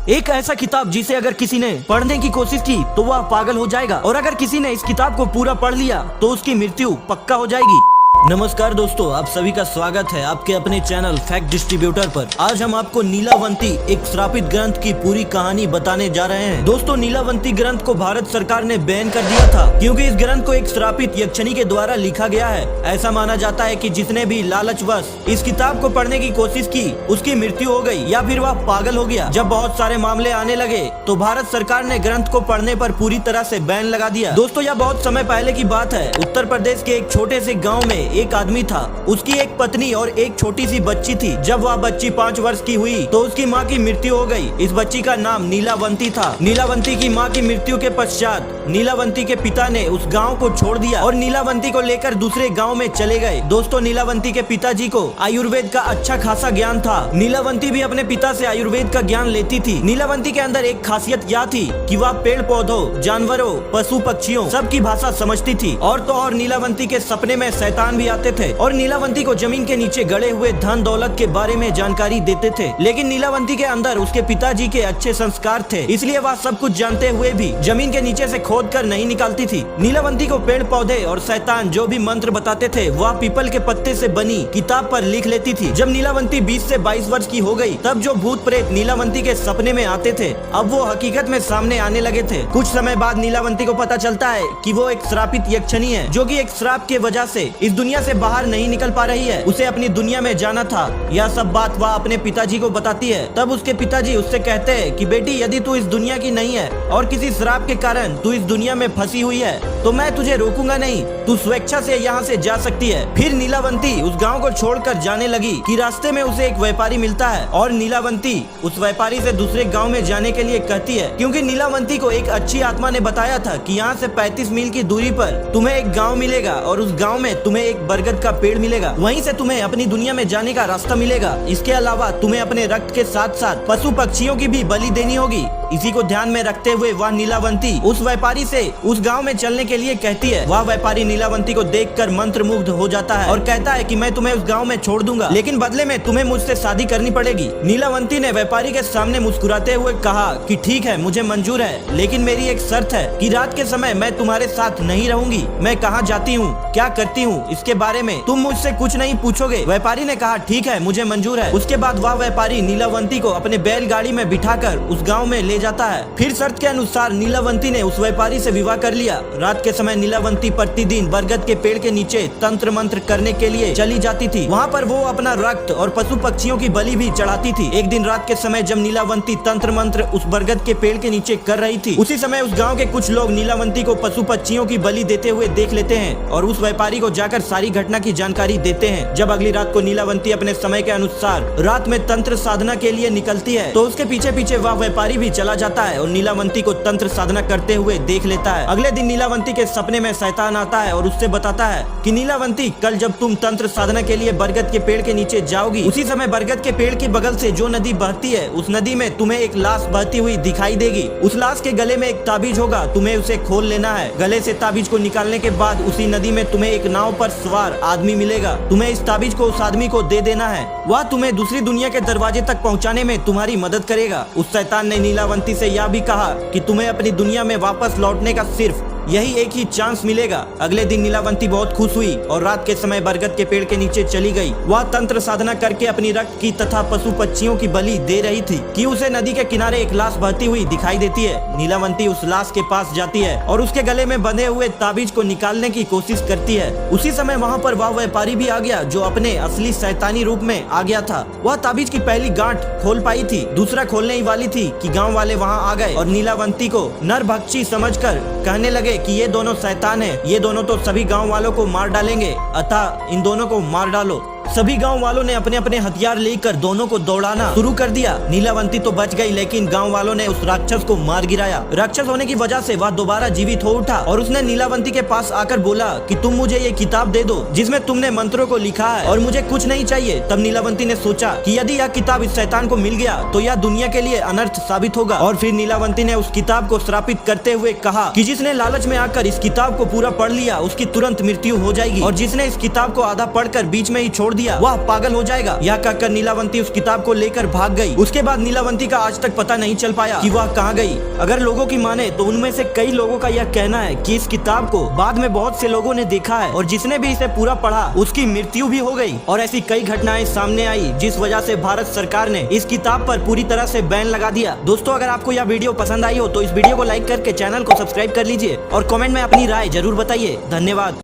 एक ऐसा किताब जिसे अगर किसी ने पढ़ने की कोशिश की तो वह पागल हो जाएगा, और अगर किसी ने इस किताब को पूरा पढ़ लिया तो उसकी मृत्यु पक्का हो जाएगी। नमस्कार दोस्तों, आप सभी का स्वागत है आपके अपने चैनल फैक्ट डिस्ट्रीब्यूटर पर। आज हम आपको नीलावंती एक श्रापित ग्रंथ की पूरी कहानी बताने जा रहे हैं। दोस्तों, नीलावंती ग्रंथ को भारत सरकार ने बैन कर दिया था क्योंकि इस ग्रंथ को एक श्रापित यक्षिणी के द्वारा लिखा गया है। ऐसा माना जाता है कि जिसने भी लालचवश इस किताब को पढ़ने की कोशिश की उसकी मृत्यु हो गई या फिर वह पागल हो गया। जब बहुत सारे मामले आने लगे तो भारत सरकार ने ग्रंथ को पढ़ने पर पूरी तरह से बैन लगा दिया। दोस्तों, यह बहुत समय पहले की बात है। उत्तर प्रदेश के एक छोटे से गाँव में एक आदमी था। उसकी एक पत्नी और एक छोटी सी बच्ची थी। जब वह बच्ची 5 वर्ष की हुई तो उसकी माँ की मृत्यु हो गई। इस बच्ची का नाम नीलावंती था। नीलावंती की माँ की मृत्यु के पश्चात नीलावंती के पिता ने उस गांव को छोड़ दिया और नीलावंती को लेकर दूसरे गांव में चले गए। दोस्तों, नीलावंती के पिताजी को आयुर्वेद का अच्छा खासा ज्ञान था। नीलावंती भी अपने पिता से आयुर्वेद का ज्ञान लेती थी। नीलावंती के अंदर एक खासियत यह थी कि वह पेड़ पौधों, जानवरों, पशु पक्षियों सबकी भाषा समझती थी। और तो और नीलावंती के सपने में शैतान भी आते थे और नीलावंती को जमीन के नीचे गड़े हुए धन दौलत के बारे में जानकारी देते थे। लेकिन नीलावंती के अंदर उसके पिताजी के अच्छे संस्कार थे, इसलिए वह सब कुछ जानते हुए भी जमीन के नीचे से खोद कर नहीं निकालती थी। नीलावंती को पेड़ पौधे और शैतान जो भी मंत्र बताते थे वह पीपल के पत्ते से बनी किताब पर लिख लेती थी। जब नीलावंती 20 से 22 वर्ष की हो गई तब जो भूत प्रेत नीलावंती के सपने में आते थे अब वो हकीकत में सामने आने लगे थे। कुछ समय बाद नीलावंती को पता चलता है कि वो एक श्रापित यक्षिणी है जो कि एक श्राप के वजह से इस दुनिया से बाहर नहीं निकल पा रही है। उसे अपनी दुनिया में जाना था। यह सब बात वह अपने पिताजी को बताती है। तब उसके पिताजी उससे कहते हैं कि बेटी, यदि तू इस दुनिया की नहीं है और किसी श्राप के कारण तू इस दुनिया में फंसी हुई है तो मैं तुझे रोकूंगा नहीं, तू स्वेच्छा से यहाँ से जा सकती है। फिर नीलावंती उस गाँव को छोड़कर जाने लगी कि रास्ते में उसे एक व्यापारी मिलता है और नीलावंती उस व्यापारी से दूसरे गाँव में जाने के लिए कहती है क्योंकि नीलावंती को एक अच्छी आत्मा ने बताया था कि यहाँ से 35 मील की दूरी पर तुम्हें एक गाँव मिलेगा और उस गाँव में तुम्हें एक बरगद का पेड़ मिलेगा। वहीं से तुम्हें अपनी दुनिया में जाने का रास्ता मिलेगा। इसके अलावा तुम्हें अपने रक्त के साथ साथ पशु पक्षियों की भी बलि देनी होगी। इसी को ध्यान में रखते हुए वह नीलावंती उस व्यापारी से उस गांव में चलने के लिए कहती है। वह व्यापारी नीलावंती को देखकर मंत्रमुग्ध हो जाता है और कहता है कि मैं तुम्हें उस गांव में छोड़ दूंगा, लेकिन बदले में तुम्हें मुझसे शादी करनी पड़ेगी। नीलावंती ने व्यापारी के सामने मुस्कुराते हुए कहा कि ठीक है, मुझे मंजूर है, लेकिन मेरी एक शर्त है कि रात के समय मैं तुम्हारे साथ नहीं रहूंगी। मैं कहाँ जाती हूँ, क्या करती हूँ, इसके बारे में तुम मुझसे कुछ नहीं पूछोगे। व्यापारी ने कहा ठीक है, मुझे मंजूर है। उसके बाद वह व्यापारी नीलावंती को अपने बैलगाड़ी में बिठाकर उस गांव में ले जाता है। फिर शर्त के अनुसार नीलावंती ने उस व्यापारी से विवाह कर लिया। रात के समय नीलावंती प्रतिदिन बरगद के पेड़ के नीचे तंत्र मंत्र करने के लिए चली जाती थी। वहाँ पर वो अपना रक्त और पशु पक्षियों की बलि भी चढ़ाती थी। एक दिन रात के समय जब नीलावंती तंत्र मंत्र उस बरगद के पेड़ के नीचे कर रही थी, उसी समय उस गाँव के कुछ लोग नीलावंती को पशु पक्षियों की बलि देते हुए देख लेते हैं और उस व्यापारी को जाकर सारी घटना की जानकारी देते हैं। जब अगली रात को नीलावंती अपने समय के अनुसार रात में तंत्र साधना के लिए निकलती है तो उसके पीछे पीछे वह व्यापारी भी चला जाता है और नीलावंती को तंत्र साधना करते हुए देख लेता है। अगले दिन नीलावंती के सपने में शैतान आता है और उससे बताता है कि नीलावंती, कल जब तुम तंत्र साधना के लिए बरगद के पेड़ के नीचे जाओगी उसी समय बरगद के पेड़ के बगल से जो नदी बहती है उस नदी में तुम्हें एक लाश बहती हुई दिखाई देगी। उस लाश के गले में एक ताबीज होगा, तुम्हें उसे खोल लेना है। गले से ताबीज को निकालने के बाद उसी नदी में तुम्हें एक नाव पर सवार आदमी मिलेगा। तुम्हें इस ताबीज को उस आदमी को दे देना है। वह तुम्हें दूसरी दुनिया के दरवाजे तक पहुंचाने में तुम्हारी मदद करेगा। उस शैतान ने नीलावंती से यह भी कहा कि तुम्हें अपनी दुनिया में वापस लौटने का सिर्फ यही एक ही चांस मिलेगा। अगले दिन नीलावंती बहुत खुश हुई और रात के समय बरगद के पेड़ के नीचे चली गई। वह तंत्र साधना करके अपनी रक्त की तथा पशु पक्षियों की बलि दे रही थी कि उसे नदी के किनारे एक लाश बहती हुई दिखाई देती है। नीलावंती उस लाश के पास जाती है और उसके गले में बंधे हुए ताबीज को निकालने की कोशिश करती है। उसी समय वहाँ पर वह व्यापारी भी आ गया जो अपने असली शैतानी रूप में आ गया था। वह ताबीज की पहली गांठ खोल पाई थी, दूसरा खोलने ही वाली थी कि गाँव वाले वहाँ आ गए और नीलावंती को नरभक्षी समझकर कहने लगे कि ये दोनों शैतान हैं, ये दोनों तो सभी गांव वालों को मार डालेंगे, अतः इन दोनों को मार डालो। सभी गांव वालों ने अपने अपने हथियार लेकर दोनों को दौड़ाना शुरू कर दिया। नीलावंती तो बच गई, लेकिन गांव वालों ने उस राक्षस को मार गिराया। राक्षस होने की वजह से वह दोबारा जीवित हो उठा और उसने नीलावंती के पास आकर बोला कि तुम मुझे ये किताब दे दो जिसमें तुमने मंत्रों को लिखा है और मुझे कुछ नहीं चाहिए। तब नीलावंती ने सोचा कि यदि यह किताब इस शैतान को मिल गया तो यह दुनिया के लिए अनर्थ साबित होगा। और फिर नीलावंती ने उस किताब को श्रापित करते हुए कहा कि जिसने लालच में आकर इस किताब को पूरा पढ़ लिया उसकी तुरंत मृत्यु हो जाएगी और जिसने इस किताब को आधा पढ़कर बीच में ही छोड़ दिया वह पागल हो जाएगा। यह कहकर नीलावंती उस किताब को लेकर भाग गई। उसके बाद नीलावंती का आज तक पता नहीं चल पाया कि वह कहाँ गई। अगर लोगों की माने तो उनमें से कई लोगों का यह कहना है कि इस किताब को बाद में बहुत से लोगों ने देखा है और जिसने भी इसे पूरा पढ़ा उसकी मृत्यु भी हो गई। और ऐसी कई घटनाएं सामने आई जिस वजह से भारत सरकार ने इस किताब पर पूरी तरह से बैन लगा दिया। दोस्तों, अगर आपको यह वीडियो पसंद आई हो तो इस वीडियो को लाइक करके चैनल को सब्सक्राइब कर लीजिए और कमेंट में अपनी राय जरूर बताइए। धन्यवाद।